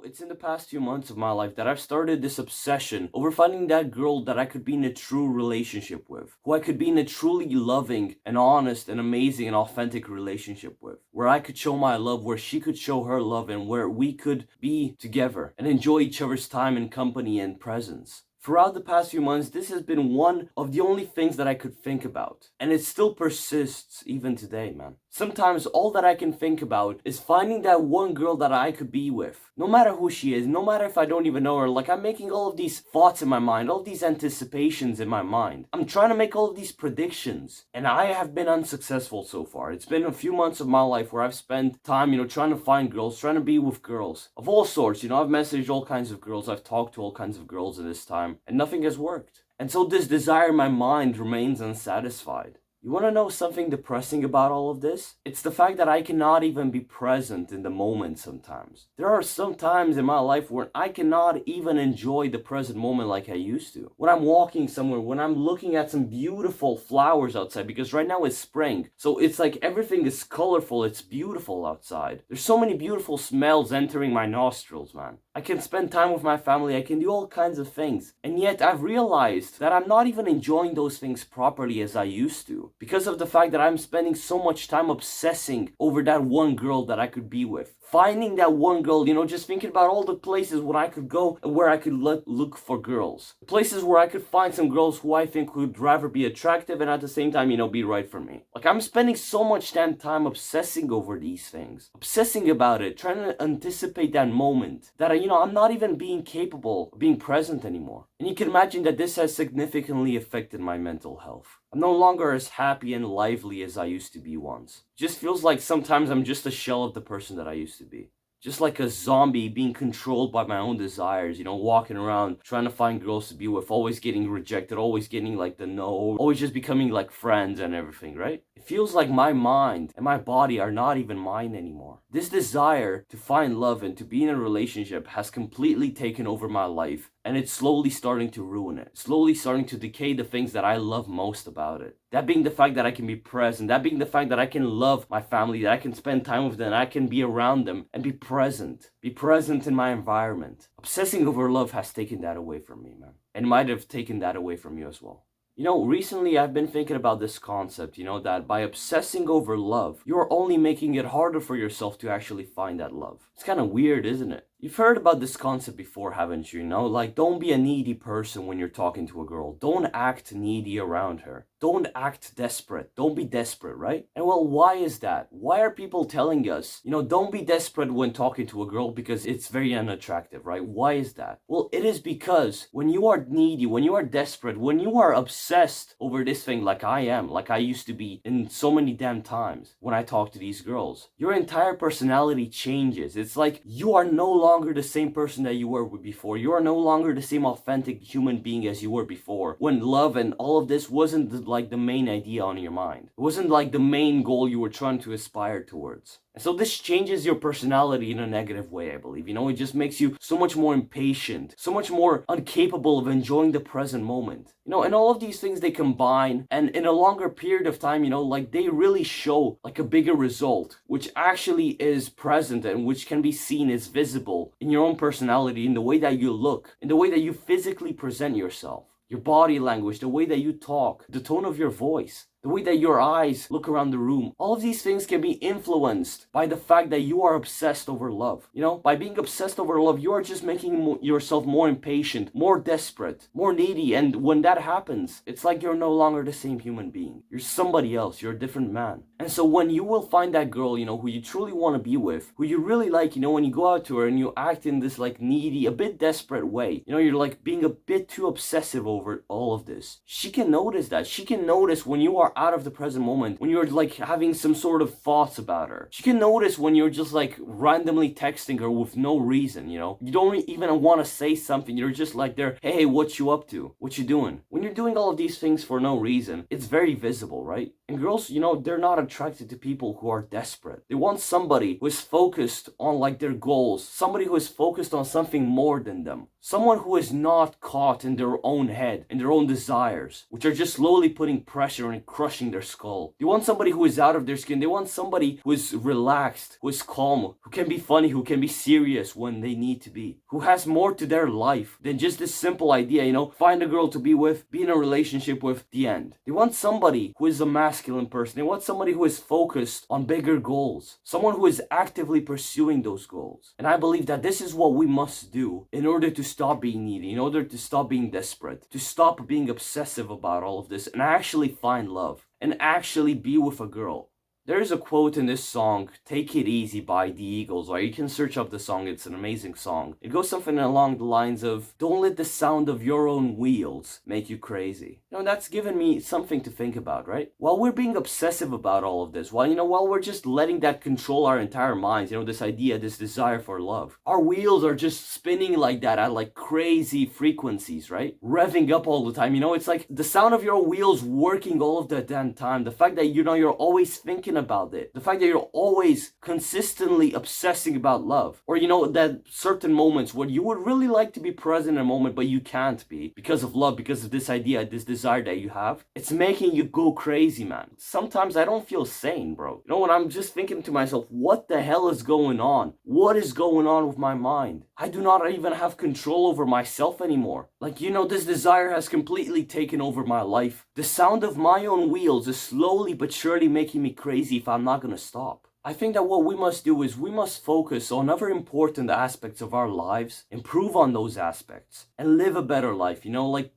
It's in the past few months of my life that I've started this obsession over finding that girl that I could be in a true relationship with, who I could be in a truly loving and honest and amazing and authentic relationship with, where I could show my love, where she could show her love, and where we could be together and enjoy each other's time and company and presence. Throughout the past few months, this has been one of the only things that I could think about. And it still persists even today, man. Sometimes all that I can think about is finding that one girl that I could be with. No matter who she is, no matter if I don't even know her, like I'm making all of these thoughts in my mind, all of these anticipations in my mind. I'm trying to make all of these predictions. And I have been unsuccessful so far. It's been a few months of my life where I've spent time, trying to find girls, trying to be with girls of all sorts. I've messaged all kinds of girls, I've talked to all kinds of girls in this time. And nothing has worked. And so this desire in my mind remains unsatisfied. You want to know something depressing about all of this? It's the fact that I cannot even be present in the moment sometimes. There are some times in my life where I cannot even enjoy the present moment like I used to. When I'm walking somewhere, when I'm looking at some beautiful flowers outside, because right now it's spring. So it's like everything is colorful, it's beautiful outside. There's so many beautiful smells entering my nostrils, man. I can spend time with my family, I can do all kinds of things. And yet I've realized that I'm not even enjoying those things properly as I used to. Because of the fact that I'm spending so much time obsessing over that one girl that I could be with. Finding that one girl, just thinking about all the places where I could go and where I could look for girls. Places where I could find some girls who I think would rather be attractive and at the same time, be right for me. Like I'm spending so much damn time obsessing over these things. Obsessing about it, trying to anticipate that moment that I'm not even being capable of being present anymore. And you can imagine that this has significantly affected my mental health. I'm no longer as happy and lively as I used to be once. It just feels like sometimes I'm just a shell of the person that I used to be. Just like a zombie being controlled by my own desires, walking around trying to find girls to be with, always getting rejected, always getting like the no, always just becoming like friends and everything, right? It feels like my mind and my body are not even mine anymore. This desire to find love and to be in a relationship has completely taken over my life, and it's slowly starting to ruin it. Slowly starting to decay the things that I love most about it. That being the fact that I can be present, that being the fact that I can love my family, that I can spend time with them, I can be around them and be present in my environment. Obsessing over love has taken that away from me, man. And might have taken that away from you as well. Recently I've been thinking about this concept, that by obsessing over love, you're only making it harder for yourself to actually find that love. It's kind of weird, isn't it? You've heard about this concept before, haven't you? Like don't be a needy person when you're talking to a girl. Don't act needy around her. Don't act desperate. Don't be desperate, right? And well, why is that? Why are people telling us, don't be desperate when talking to a girl because it's very unattractive, right? Why is that? Well, it is because when you are needy, when you are desperate, when you are obsessed over this thing like I am, like I used to be in so many damn times when I talk to these girls, your entire personality changes. It's like you are no longer the same person that you were before. You are no longer the same authentic human being as you were before. When love and all of this wasn't the main idea on your mind. It wasn't like the main goal you were trying to aspire towards. And so this changes your personality in a negative way, I believe. It just makes you so much more impatient, so much more incapable of enjoying the present moment. And all of these things, they combine, and in a longer period of time, like they really show like a bigger result, which actually is present and which can be seen as visible in your own personality, in the way that you look, in the way that you physically present yourself. Your body language, the way that you talk, the tone of your voice, the way that your eyes look around the room. All of these things can be influenced by the fact that you are obsessed over love. By being obsessed over love, you are just making yourself more impatient, more desperate, more needy. And when that happens, it's like you're no longer the same human being. You're somebody else. You're a different man. And so when you will find that girl, who you truly want to be with, who you really like, when you go out to her and you act in this like needy, a bit desperate way, you're like being a bit too obsessive over all of this. She can notice that. She can notice when you are out of the present moment, when you're like having some sort of thoughts about her. She can notice when you're just like randomly texting her with no reason, you don't even want to say something. You're just like there, hey, what you up to? What you doing? When you're doing all of these things for no reason, it's very visible, right? And girls, they're not attracted to people who are desperate. They want somebody who is focused on like their goals, somebody who is focused on something more than them. Someone who is not caught in their own head, in their own desires, which are just slowly putting pressure and crushing their skull. They want somebody who is out of their skin. They want somebody who is relaxed, who is calm, who can be funny, who can be serious when they need to be, who has more to their life than just this simple idea, find a girl to be with, be in a relationship with, the end. They want somebody who is a masculine person. They want somebody who is focused on bigger goals, someone who is actively pursuing those goals. And I believe that this is what we must do in order to stop being needy, in order to stop being desperate, to stop being obsessive about all of this and actually find love and actually be with a girl. There is a quote in this song, Take It Easy by the Eagles, or you can search up the song, it's an amazing song. It goes something along the lines of, don't let the sound of your own wheels make you crazy. That's given me something to think about, right? While we're being obsessive about all of this, while we're just letting that control our entire minds, this idea, this desire for love, our wheels are just spinning like that at like crazy frequencies, right? Revving up all the time, it's like the sound of your wheels working all of the damn time. The fact that, you're always thinking about it, the fact that you're always consistently obsessing about love, or that certain moments where you would really like to be present in a moment but you can't be because of love, because of this idea, this desire that you have, it's making you go crazy, man. Sometimes I don't feel sane, bro. When I'm just thinking to myself, what the hell is going on? What is going on with my mind? I do not even have control over myself anymore. Like, this desire has completely taken over my life. The sound of my own wheels is slowly but surely making me crazy if I'm not gonna stop. I think that what we must do is we must focus on other important aspects of our lives, improve on those aspects, and live a better life,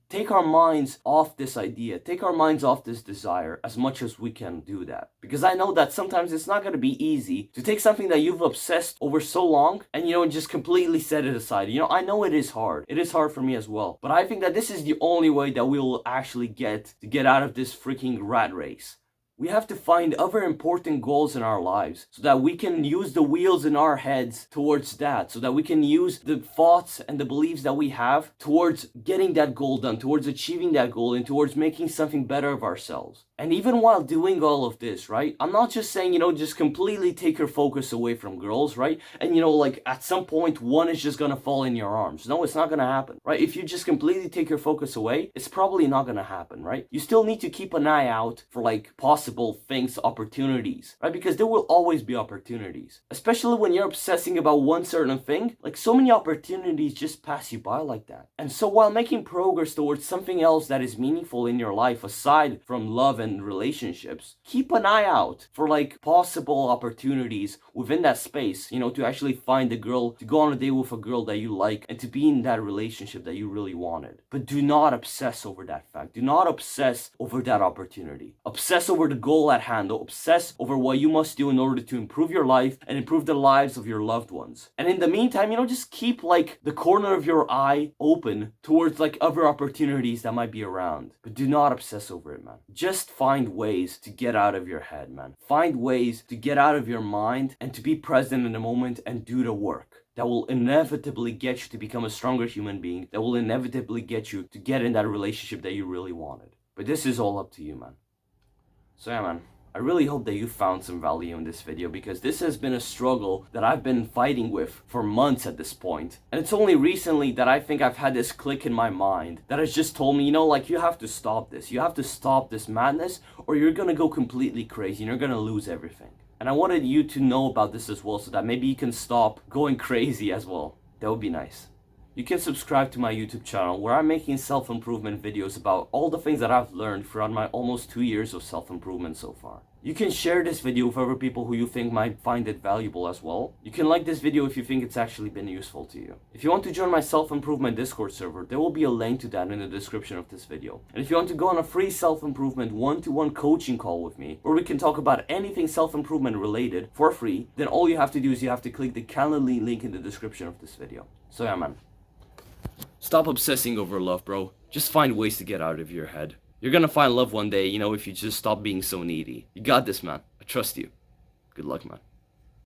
take our minds off this idea, take our minds off this desire as much as we can do that. Because I know that sometimes it's not going to be easy to take something that you've obsessed over so long and, just completely set it aside. I know it is hard. It is hard for me as well. But I think that this is the only way that we will actually get out of this freaking rat race. We have to find other important goals in our lives so that we can use the wheels in our heads towards that, so that we can use the thoughts and the beliefs that we have towards getting that goal done, towards achieving that goal, and towards making something better of ourselves. And even while doing all of this, right, I'm not just saying, just completely take your focus away from girls, right? And, at some point, one is just gonna fall in your arms. No, it's not gonna happen, right? If you just completely take your focus away, it's probably not gonna happen, right? You still need to keep an eye out for, possible things, opportunities, right? Because there will always be opportunities, especially when you're obsessing about one certain thing. So many opportunities just pass you by like that. And so while making progress towards something else that is meaningful in your life aside from love and relationships, keep an eye out for possible opportunities within that space, to actually find a girl, to go on a date with a girl that you like, and to be in that relationship that you really wanted. But do not obsess over that fact. Do not obsess over that opportunity. Obsess over the goal at hand. Obsess over what you must do in order to improve your life and improve the lives of your loved ones. And in the meantime, just keep the corner of your eye open towards other opportunities that might be around. But do not obsess over it, man. Just find ways to get out of your head, man. Find ways to get out of your mind and to be present in the moment and do the work that will inevitably get you to become a stronger human being, that will inevitably get you to get in that relationship that you really wanted. But this is all up to you, man. So yeah, man, I really hope that you found some value in this video, because this has been a struggle that I've been fighting with for months at this point. And it's only recently that I think I've had this click in my mind that has just told me, you have to stop this. You have to stop this madness, or you're gonna go completely crazy and you're gonna lose everything. And I wanted you to know about this as well, so that maybe you can stop going crazy as well. That would be nice. You can subscribe to my YouTube channel, where I'm making self-improvement videos about all the things that I've learned throughout my almost 2 years of self-improvement so far. You can share this video with other people who you think might find it valuable as well. You can like this video if you think it's actually been useful to you. If you want to join my self-improvement Discord server, there will be a link to that in the description of this video. And if you want to go on a free self-improvement one-to-one coaching call with me, where we can talk about anything self-improvement related for free, then all you have to do is you have to click the Calendly link in the description of this video. So yeah, man. Stop obsessing over love, bro. Just find ways to get out of your head. You're gonna find love one day, if you just stop being so needy. You got this, man. I trust you. Good luck, man.